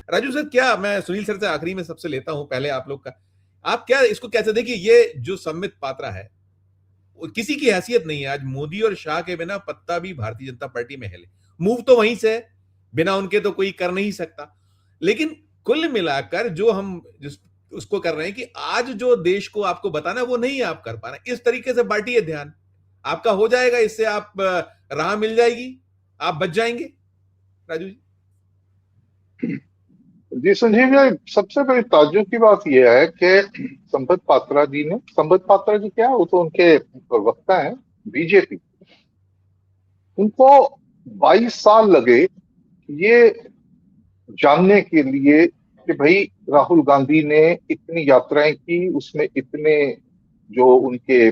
Raju sir, क्या मैं Sunil sir से आखिरी में सबसे लेता हूं, पहले आप लोग का, आप क्या इसको कैसे देखिए, ये जो संबित पात्रा है वो किसी की हैसियत नहीं है। आज मोदी और शाह के बिना पत्ता भी भारतीय जनता पार्टी में हिले, मूव तो वहीं से है, बिना उनके तो कोई कर नहीं सकता। लेकिन कुल मिलाकर जो हम जिस उसको कर रहे हैं कि आज जो देश को आपको बताना वो नहीं आप कर पा रहे, इस तरीके से बांटिए ध्यान, आपका हो जाएगा, इससे आप राह मिल जाएगी, आप बच जाएंगे। राजू जी। जी संजीव जी, सबसे बड़ी ताज्जुब की बात यह है कि संबित पात्रा जी क्या, वो तो उनके प्रवक्ता हैं बीजेपी। उनको 22 साल लगे ये जानने के लिए कि भाई राहुल गांधी ने इतनी यात्राएं की, उसमें इतने जो उनके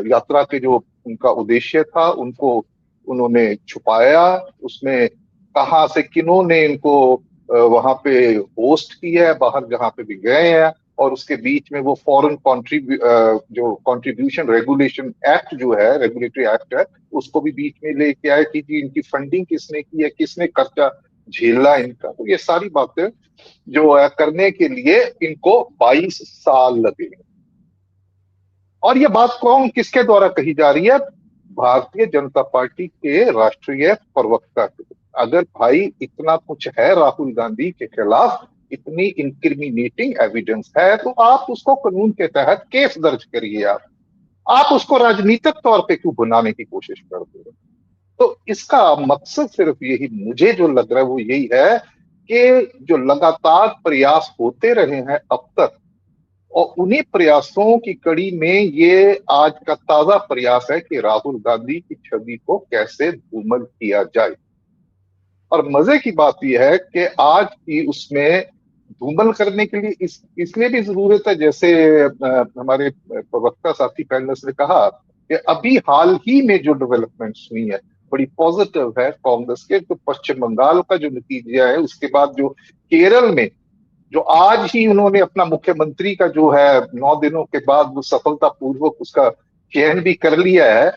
यात्रा के जो उनका उद्देश्य था उनको उन्होंने छुपाया, उसमें कहाँ से किन्होंने इनको वहां पे होस्ट किया है, बाहर जहाँ पे भी गए हैं, और उसके बीच में वो फॉरेन जो कंट्रीब्यूशन रेगुलेशन एक्ट जो है, रेगुलेटरी एक्ट है, उसको भी बीच में लेके आए कि जी इनकी फंडिंग किसने की है, किसने खर्चा झेला इनका। तो ये सारी बातें जो है करने के लिए इनको 22 साल लगे। और ये बात कौन किसके द्वारा कही जा रही है? भारतीय जनता पार्टी के राष्ट्रीय प्रवक्ता के। अगर भाई इतना कुछ है राहुल गांधी के खिलाफ, इतनी इंक्रिमिनेटिंग एविडेंस है, तो आप उसको कानून के तहत केस दर्ज करिए। आप उसको राजनीतिक तौर पे क्यों बनाने की कोशिश करते हो? तो इसका मकसद सिर्फ यही मुझे जो लग रहा है वो यही है कि जो लगातार प्रयास होते रहे हैं अब तक, और उन्हीं प्रयासों की कड़ी में ये आज का ताजा प्रयास है कि राहुल गांधी की छवि को कैसे धूमल किया जाए। और मजे की बात यह है कि आज की उसमें धूमल करने के लिए इसलिए भी जरूरत है, जैसे हमारे प्रवक्ता साथी पैनलिस्ट ने कहा कि अभी हाल ही में जो डेवलपमेंट्स हुई है बड़ी पॉजिटिव है। कांग्रेस के तो पश्चिम बंगाल का जो नतीजा है, उसके बाद जो केरल में जो आज ही उन्होंने अपना मुख्यमंत्री का जो है 9 दिनों के बाद वो सफलतापूर्वक उसका चयन भी कर लिया है,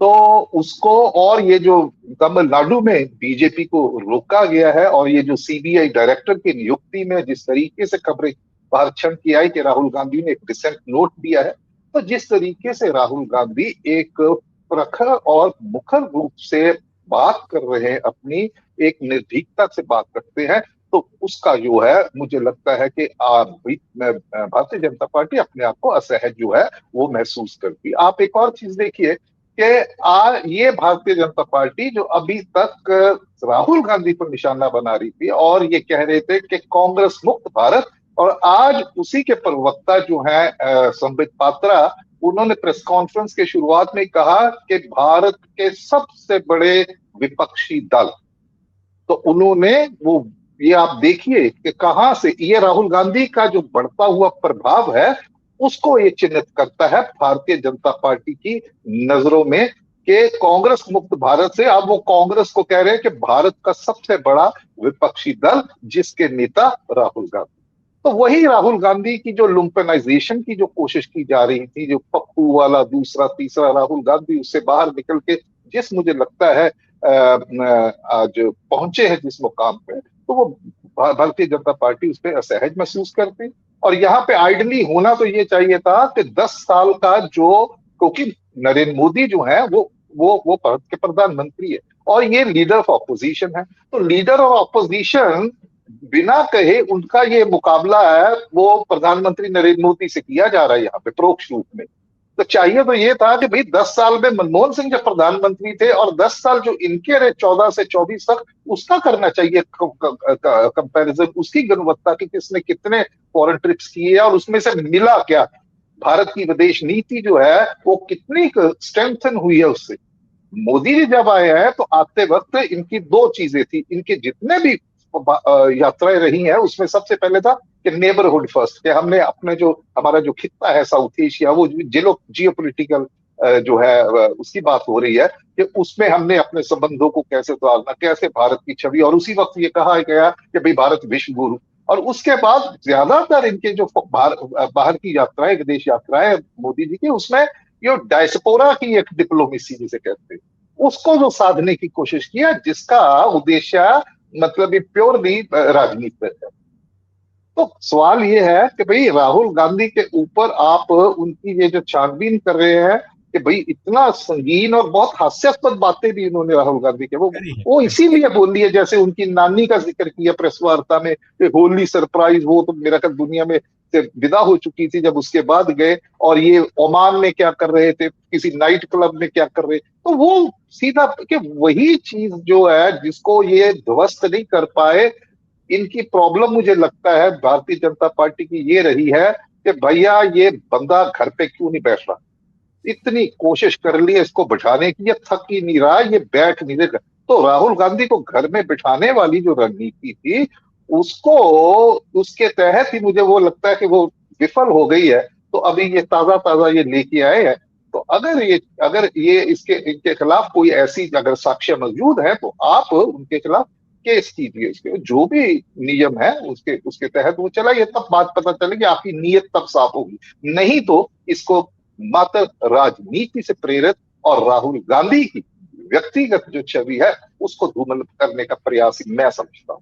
तो उसको, और ये जो तमिलनाडु में बीजेपी को रोका गया है, और ये जो सीबीआई डायरेक्टर की नियुक्ति में जिस तरीके से खबरें बाहर छन की आई कि राहुल गांधी ने एक डिसेंट नोट दिया है, तो जिस तरीके से राहुल गांधी एक प्रखर और मुखर रूप से बात कर रहे हैं, अपनी एक निर्भीकता से बात करते हैं, तो उसका जो है मुझे लगता है कि भारतीय जनता पार्टी अपने आप को असहज जो है वो महसूस करती। आप एक और चीज देखिए कि ये भारतीय जनता पार्टी जो अभी तक राहुल गांधी पर निशाना बना रही थी और ये कह रहे थे कि कांग्रेस मुक्त भारत, और आज उसी के प्रवक्ता जो है संबित पात्रा, उन्होंने प्रेस कॉन्फ्रेंस के शुरुआत में कहा कि भारत के सबसे बड़े विपक्षी दल, तो उन्होंने वो, ये आप देखिए कि कहां से ये राहुल गांधी का जो बढ़ता हुआ प्रभाव है उसको ये चिन्हित करता है भारतीय जनता पार्टी की नजरों में, कि कांग्रेस मुक्त भारत से अब वो कांग्रेस को कह रहे हैं कि भारत का सबसे बड़ा विपक्षी दल जिसके नेता राहुल गांधी। तो वही राहुल गांधी की जो लुम्पेनाइजेशन की जो कोशिश की जा रही थी, जो पप्पू वाला दूसरा तीसरा राहुल गांधी, उससे बाहर निकल के जिस मुझे लगता है आज पहुंचे हैं जिस मुकाम पे, तो वो भारतीय जनता पार्टी उस पर असहज महसूस करती। और यहाँ पे आइडली होना तो ये चाहिए था कि 10 साल का जो, क्योंकि नरेंद्र मोदी जो है वो भारत के प्रधानमंत्री है और ये लीडर ऑफ ऑपोजिशन है, तो लीडर ऑफ ऑपोजिशन बिना कहे उनका ये मुकाबला है वो प्रधानमंत्री नरेंद्र मोदी से किया जा रहा है यहाँ पे परोक्ष रूप में। तो चाहिए तो ये था कि भाई 10 साल में मनमोहन सिंह जब प्रधानमंत्री थे और 10 साल जो इनके रहे 14 से 24 तक, उसका करना चाहिए कंपैरिजन, उसकी गुणवत्ता की, किसने कितने फॉरेन ट्रिप्स किए और उसमें से मिला क्या, भारत की विदेश नीति जो है वो कितनी स्ट्रेंथन हुई है उससे। मोदी जी जब आए हैं तो आते वक्त इनकी दो चीजें थी, इनके जितने भी यात्राएं रही हैं उसमें सबसे पहले था कि नेबरहुड फर्स्ट, कि हमने अपने जो हमारा जो खित्ता है साउथ एशिया, वो जियोपॉलिटिकल जो है उसकी बात हो रही है कि उसमें हमने अपने संबंधों को कैसे सुधारना, कैसे भारत की छवि, और उसी वक्त ये कहा गया कि भाई भारत विश्व गुरु। और उसके बाद ज्यादातर इनके जो बाहर की यात्राएं, विदेश यात्राएं मोदी जी की, उसमें ये डायस्पोरा की एक डिप्लोमेसी जिसे कहते हैं, उसको जो साधने की कोशिश किया, जिसका उद्देश्य मतलब ये प्योरली राजनीतिक है। तो सवाल ये है कि भाई राहुल गांधी के ऊपर आप उनकी ये जो छानबीन कर रहे हैं कि भाई इतना संगीन और बहुत हास्यास्पद बातें भी इन्होंने राहुल गांधी के करी है, वो करी। इसीलिए बोल दिया, जैसे उनकी नानी का जिक्र किया प्रेस वार्ता में कि होली सरप्राइज, वो तो मेरा ख्याल दुनिया में से विदा हो चुकी थी जब उसके बाद गए, और ये ओमान में क्या कर रहे थे, किसी नाइट क्लब में क्या कर रहे, तो वो सीधा कि वही चीज जो है जिसको ये ध्वस्त नहीं कर पाए। इनकी प्रॉब्लम मुझे लगता है भारतीय जनता पार्टी की ये रही है कि भैया ये बंदा घर पे क्यों नहीं बैठ रहा, इतनी कोशिश कर ली है इसको बैठाने की, ये थक ही नहीं रहा, ये बैठ नहीं रहा। तो राहुल गांधी को घर में बिठाने वाली जो रणनीति थी उसको, उसके तहत ही मुझे वो लगता है कि वो विफल हो गई है। तो अभी ये ताजा ताजा ये लेके आए हैं। तो अगर ये इसके इनके खिलाफ कोई ऐसी अगर साक्ष्य मौजूद है तो आप उनके खिलाफ केस कीजिए, उसके जो भी नियम है उसके उसके तहत वो चलाइए, तब बात पता चलेगी, आपकी नीयत तब साफ होगी। नहीं तो इसको मात्र राजनीति से प्रेरित और राहुल गांधी की व्यक्तिगत जो छवि है उसको धूमिल करने का प्रयास ही मैं समझता हूँ।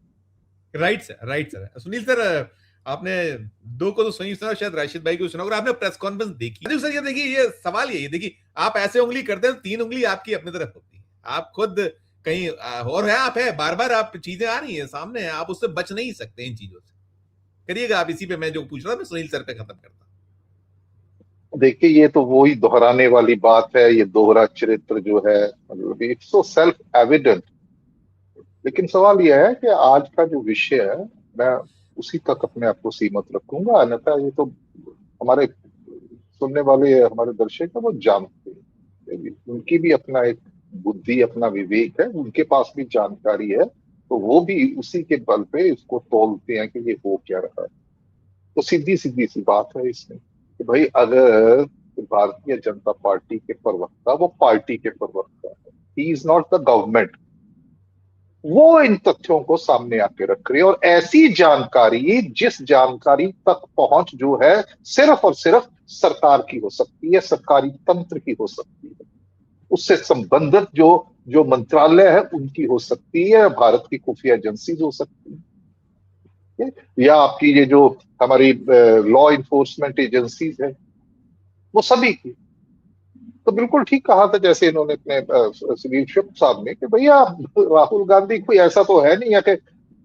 Right sir, right sir. Sunil sir, आपने दो को तो सही सुना, शायद राशिद भाई को सुना, और आपने प्रेस कॉन्फ्रेंस देखी सर। ये देखिए, ये सवाल ये देखिए, आप ऐसे उंगली करते हैं, 3 उंगली आपकी अपनी तरफ होती है, आप खुद कहीं और है, आप है, बार बार आप चीजें आ रही है सामने, आप उससे बच नहीं सकते इन चीजों से। करिएगा आप इसी पे, मैं जो पूछ रहा था मैं सुनील सर पे खत्म करता। देखिए ये तो वही दोहराने वाली बात है, ये दोहरा चरित्र जो है, मतलब इट्स सो सेल्फ एविडेंट। लेकिन सवाल यह है कि आज का जो विषय है मैं उसी तक अपने आप को सीमित रखूंगा, अन्यथा ये तो हमारे सुनने वाले हमारे दर्शक है वो जानते हैं, उनकी भी अपना एक बुद्धि अपना विवेक है, उनके पास भी जानकारी है, तो वो भी उसी के बल पे इसको तौलते हैं कि ये हो क्या रहा है। तो सीधी सीधी सी बात है इसमें कि भाई अगर भारतीय जनता पार्टी के प्रवक्ता, वो पार्टी के प्रवक्ता है, he is not the government, वो इन तथ्यों को सामने आके रख रही है, और ऐसी जानकारी जिस जानकारी तक पहुंच जो है सिर्फ और सिर्फ सरकार की हो सकती है, सरकारी तंत्र की हो सकती है, उससे संबंधित जो जो मंत्रालय है उनकी हो सकती है, भारत की खुफिया एजेंसीज हो सकती है, या आपकी ये जो हमारी लॉ इन्फोर्समेंट एजेंसीज है वो सभी की। तो बिल्कुल ठीक कहा था जैसे इन्होंने अपने सुनील शुक्ल साहब ने कि भैया राहुल गांधी कोई ऐसा तो है नहीं है कि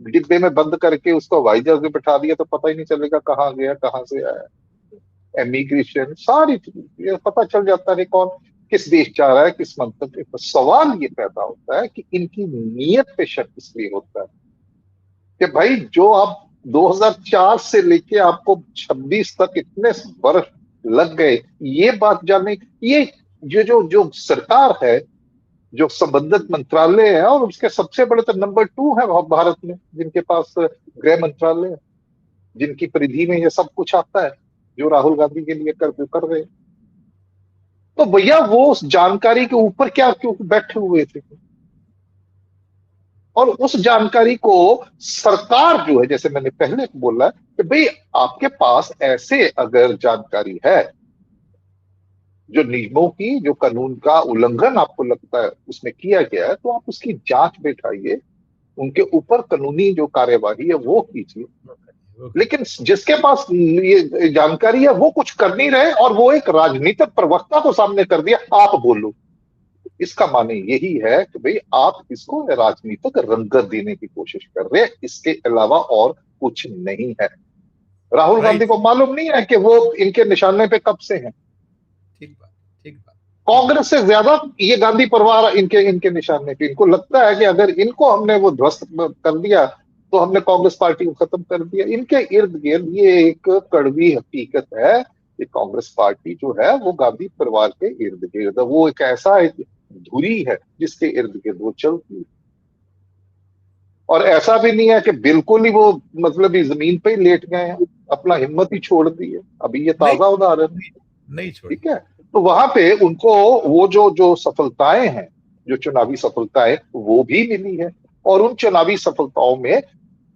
डिब्बे में बंद करके उसको हवाई जहाज में बैठा दिया तो पता ही नहीं चलेगा कहाँ गया कहाँ से आया। इमिग्रेशन सारी चीज ये पता चल जाता है कौन किस देश जा रहा है, किस मंतव्य पर। सवाल ये पैदा होता है कि इनकी नीयत पे शक इसलिए होता है कि भाई जो आप 2004 से लेके आपको 26 तक इतने वर्ष लग गए ये बात जानने, ये जो जो सरकार है, जो संबंधित मंत्रालय है, और उसके सबसे बड़े तो नंबर 2 है भारत में जिनके पास गृह मंत्रालय है, जिनकी परिधि में ये सब कुछ आता है जो राहुल गांधी के लिए कर रहे हैं। तो भैया वो उस जानकारी के ऊपर क्या क्यों बैठे हुए थे, और उस जानकारी को सरकार जो है, जैसे मैंने पहले बोला कि भाई आपके पास ऐसे अगर जानकारी है जो नियमों की, जो कानून का उल्लंघन आपको लगता है उसमें किया गया है, तो आप उसकी जांच बैठाइए, उनके ऊपर कानूनी जो कार्यवाही है वो कीजिए। लेकिन जिसके पास ये जानकारी है वो कुछ कर नहीं रहे और वो एक राजनीतिक प्रवक्ता को सामने कर दिया, आप बोलो, इसका माने यही है कि भाई आप इसको राजनीतिक रंगत देने की कोशिश कर रहे हैं, इसके अलावा और कुछ नहीं है। राहुल गांधी को मालूम नहीं है कि वो इनके निशाने पे कब से हैं। ठीक बात, ठीक बात। कांग्रेस से ज्यादा ये गांधी परिवार इनके इनके निशाने पे, इनको लगता है कि अगर इनको हमने वो ध्वस्त कर दिया तो हमने कांग्रेस पार्टी को खत्म कर दिया। इनके इर्द गिर्द ये एक कड़वी हकीकत है कि कांग्रेस पार्टी जो है वो गांधी परिवार के इर्द गिर्द, वो एक ऐसा एक धुरी है जिसके इर्द गिर्द वो चलती है, और ऐसा भी नहीं है कि बिल्कुल ही वो मतलब ही जमीन पे ही लेट गए हैं, अपना हिम्मत ही छोड़ दी है। अभी ये ताजा उदाहरण नहीं छोड़ी। ठीक है। तो वहां पे उनको वो जो जो सफलताएं हैं, जो चुनावी सफलताएं वो भी मिली है, और उन चुनावी सफलताओं में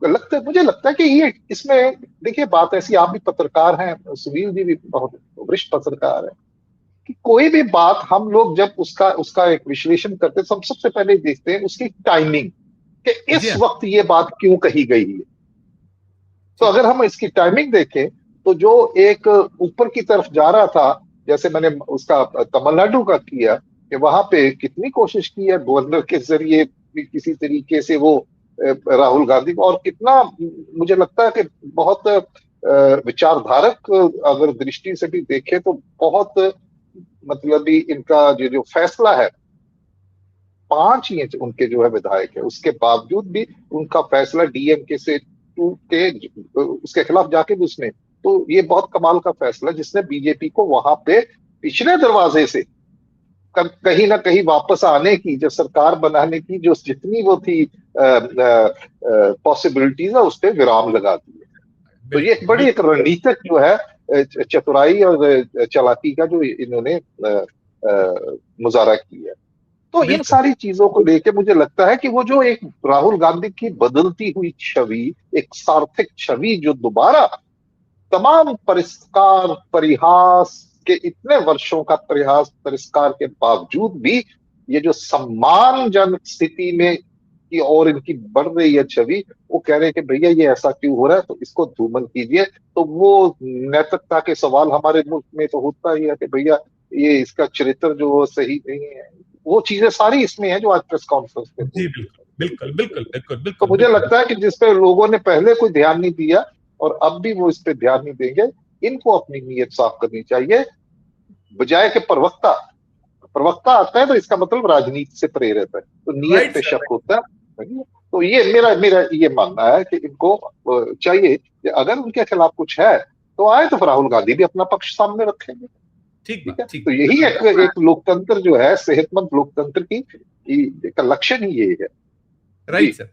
मुझे लगता है कि ये इसमें देखिए बात ऐसी, आप भी पत्रकार हैं, सुनील जी भी बहुत वरिष्ठ पत्रकार है, कि कोई भी बात हम लोग जब उसका उसका एक विश्लेषण करते हैं, सबसे पहले देखते हैं उसकी टाइमिंग, कि इस वक्त ये बात क्यों कही गई है। तो अगर हम इसकी टाइमिंग देखें तो जो एक ऊपर की तरफ जा रहा था, जैसे मैंने उसका तमिलनाडु का किया कि वहां पे कितनी कोशिश की है गवर्नर के जरिए भी किसी तरीके से वो राहुल गांधी को, और कितना मुझे लगता है कि बहुत विचारधारक अगर दृष्टि से भी देखें तो बहुत मतलब ही इनका जो फैसला है, 5 ही उनके जो है विधायक है, उसके बावजूद भी उनका फैसला डीएमके से टूट के उसके खिलाफ जाके भी उसने, तो ये बहुत कमाल का फैसला जिसने बीजेपी को वहां पे पिछले दरवाजे से कहीं ना कहीं वापस आने की, जो सरकार बनाने की जो जितनी वो थी पॉसिबिलिटीज है, उस पर विराम लगा दी है। तो ये बड़ी एक रणनीतिक जो है चतुराई और चालाकी का जो इन्होंने मुजाहरा किया है। तो इन सारी चीजों को लेके मुझे लगता है कि वो जो एक राहुल गांधी की बदलती हुई छवि, एक सार्थक छवि जो दोबारा तमाम परिष्कार परिहास के इतने वर्षों का प्रयास परिष्कार के बावजूद भी ये जो सम्मानजनक स्थिति में की और इनकी बढ़ रही है छवि, वो कह रहे हैं कि भैया ये ऐसा क्यों हो रहा है, तो इसको धूमल कीजिए। तो वो नैतिकता के सवाल हमारे मुल्क में तो होता ही है कि भैया ये इसका चरित्र जो सही नहीं है, वो चीजें सारी इसमें है जो आज प्रेस कॉन्फ्रेंस पे जी बिल्कुल बिल्कुल बिल्कुल बिल्कुल। तो मुझे लगता है कि जिस पे लोगों ने पहले कोई ध्यान नहीं दिया और अब भी वो इस पे ध्यान नहीं देंगे, इनको अपनी नीयत साफ करनी चाहिए, बजाय के प्रवक्ता आता है तो इसका मतलब राजनीति से प्रेरित है, तो नीयत पे शक होता है। तो ये मेरा मेरा ये मानना है कि इनको चाहिए कि अगर उनके खिलाफ कुछ है तो आए, तो राहुल गांधी भी अपना पक्ष सामने रखेंगे। ठीक है, तो यही एक लोकतंत्र जो है, सेहतमंद लोकतंत्र की लक्षण ही ये है। Right sir.